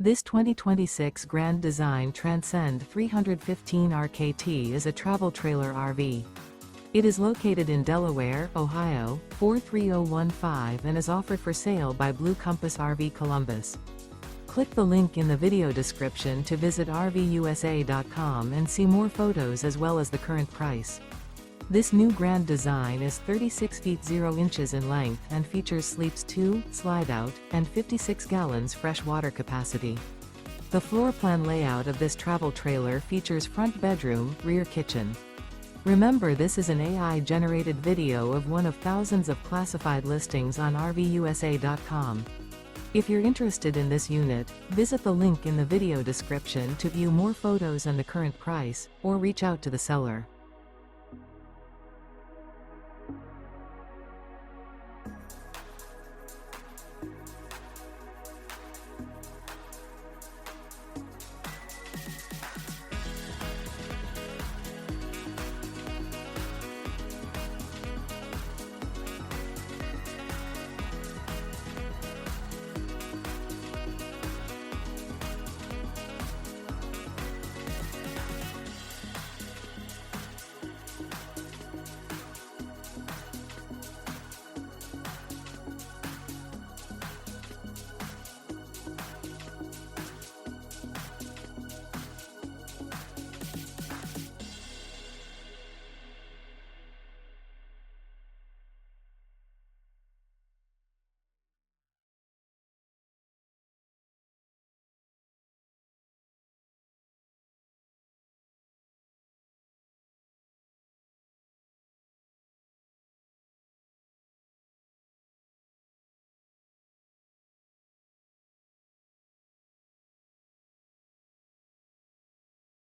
This 2026 Grand Design Transcend 315 RKT is a travel trailer RV. It is located in Delaware, Ohio, 43015 and is offered for sale by Blue Compass RV Columbus. Click the link in the video description to visit RVUSA.com and see more photos as well as the current price. This new Grand Design is 36 feet 0 inches in length and features sleeps 2, Slideout, and 56 gallons fresh water capacity. The floor plan layout of this travel trailer features front bedroom, rear kitchen. Remember, this is an AI-generated video of one of thousands of classified listings on RVUSA.com. If you're interested in this unit, visit the link in the video description to view more photos and the current price, or reach out to the seller.